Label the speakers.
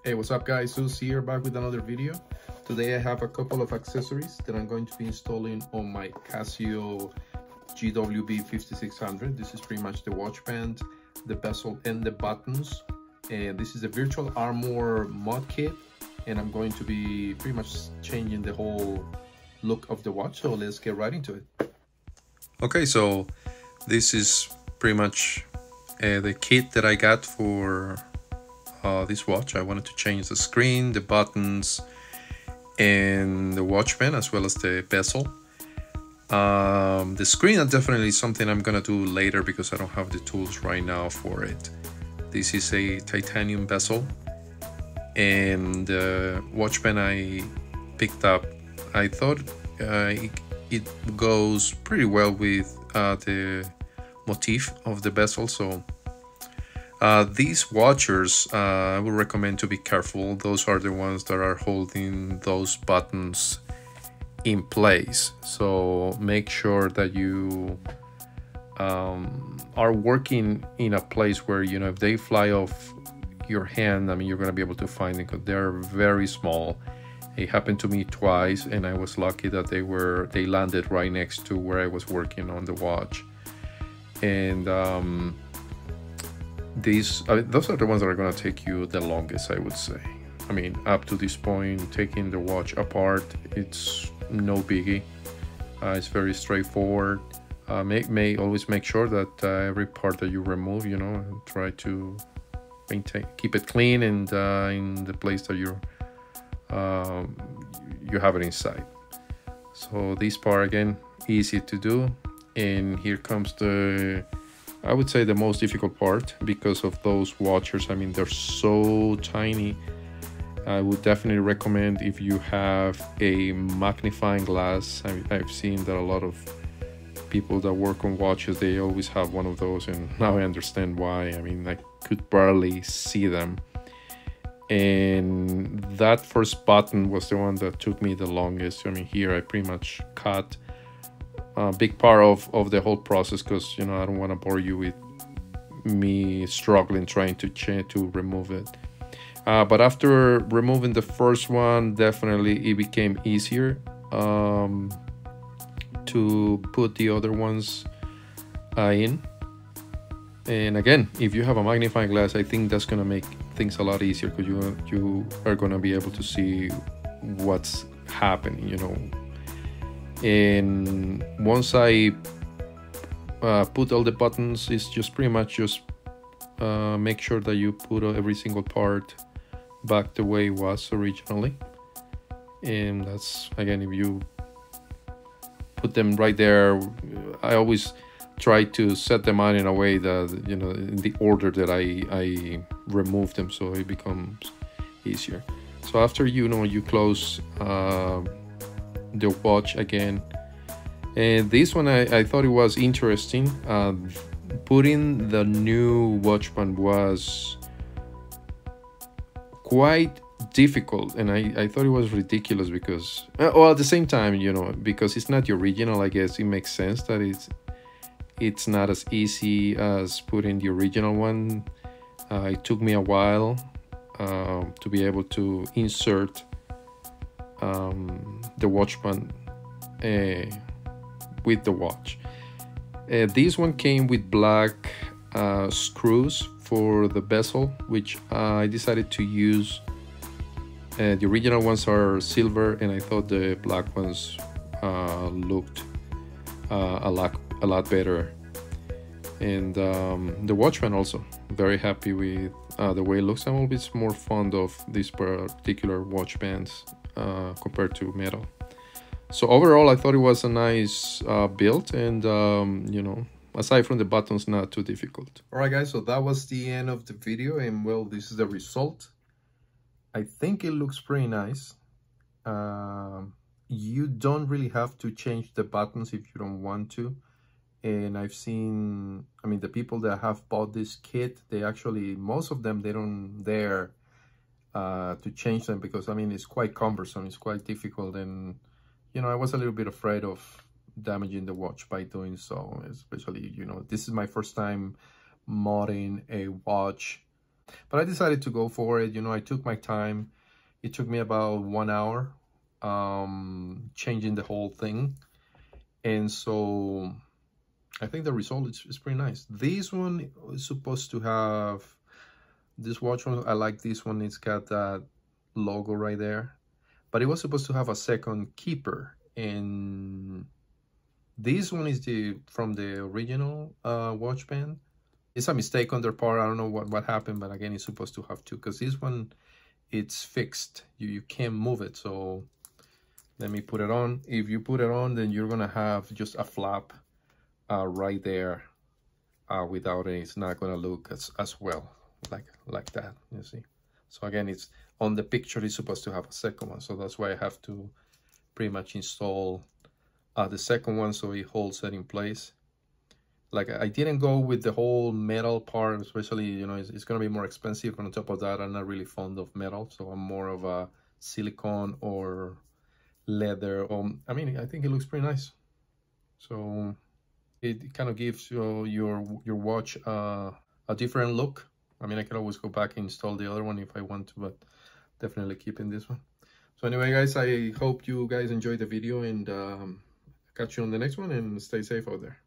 Speaker 1: Hey, what's up guys? Zeus here, back with another video. Today I have a couple of accessories that I'm going to be installing on my Casio GW-B5600. This is pretty much the watch band, the bezel and the buttons. And this is the virtual armor mod kit, and I'm going to be pretty much changing the whole look of the watch. So let's get right into it. Okay, so this is pretty much the kit that I got for this watch. I wanted to change the screen, the buttons, and the watch band, as well as the bezel. The screen is definitely something I'm gonna do later because I don't have the tools right now for it. This is a titanium bezel, and the watch band I picked up, I thought it goes pretty well with the motif of the bezel. So these watchers, I would recommend to be careful. Those are the ones that are holding those buttons in place. So make sure that you are working in a place where, you know, if they fly off your hand, I mean, you're going to be able to find them because they're very small. It happened to me twice, and I was lucky that they landed right next to where I was working on the watch. And those are the ones that are going to take you the longest, I would say. I mean, up to this point, taking the watch apart, it's no biggie. It's very straightforward. Always make sure that every part that you remove, you know, try to keep it clean and in the place that you have it inside. So this part, again, easy to do. And here comes I would say the most difficult part, because of those watchers. I mean, they're so tiny. I would definitely recommend, if you have a magnifying glass. I've seen that a lot of people that work on watches, they always have one of those, and now I understand why. I mean, I could barely see them. And that first button was the one that took me the longest. I mean, here I pretty much cut a big part of the whole process, because, you know, I don't want to bore you with me struggling trying to remove it. But after removing the first one, definitely it became easier to put the other ones in. And again, if you have a magnifying glass, I think that's gonna make things a lot easier, because you are gonna be able to see what's happening, you know. And once I put all the buttons, it's just pretty much just make sure that you put every single part back the way it was originally. And that's, again, if you put them right there, I always try to set them on in a way that, you know, in the order that I remove them, so it becomes easier. So after, you know, you close the watch again, and this one I thought it was interesting. Putting the new watch band was quite difficult, and I thought it was ridiculous, because well, at the same time, you know, because it's not the original, I guess it makes sense that it's not as easy as putting the original one. It took me a while to be able to insert the watch band with the watch. This one came with black screws for the bezel, which I decided to use. The original ones are silver, and I thought the black ones looked a lot better. And the watch band also, very happy with the way it looks. I'm always more fond of these particular watch bands compared to metal. So overall, I thought it was a nice build, and you know, aside from the buttons, not too difficult. All right, guys, so that was the end of the video, and well, this is the result. I think it looks pretty nice. You don't really have to change the buttons if you don't want to. And I've seen, I mean, the people that have bought this kit, they actually, most of them, they don't dare to change them, because, I mean, it's quite cumbersome, it's quite difficult. And, you know, I was a little bit afraid of damaging the watch by doing so, especially, you know, this is my first time modding a watch. But I decided to go for it. You know, I took my time. It took me about 1 hour changing the whole thing. And so I think the result is pretty nice. This one is supposed to have, this watch one, I like this one. It's got that logo right there. But it was supposed to have a second keeper. And this one is from the original watch band. It's a mistake on their part. I don't know what happened, but again, it's supposed to have two, because this one, it's fixed. You can't move it. So let me put it on. If you put it on, then you're gonna have just a flap right there without it. It's not gonna look as well like that, you see. So again, it's on the picture, it's supposed to have a second one. So that's why I have to pretty much install the second one so it holds it in place. Like, I didn't go with the whole metal part, especially, you know, it's going to be more expensive. On top of that, I'm not really fond of metal, so I'm more of a silicone or leather. I mean, I think it looks pretty nice. So it kind of gives your watch a different look. I mean, I can always go back and install the other one if I want to, but definitely keeping this one. So anyway, guys, I hope you guys enjoyed the video, and catch you on the next one, and stay safe out there.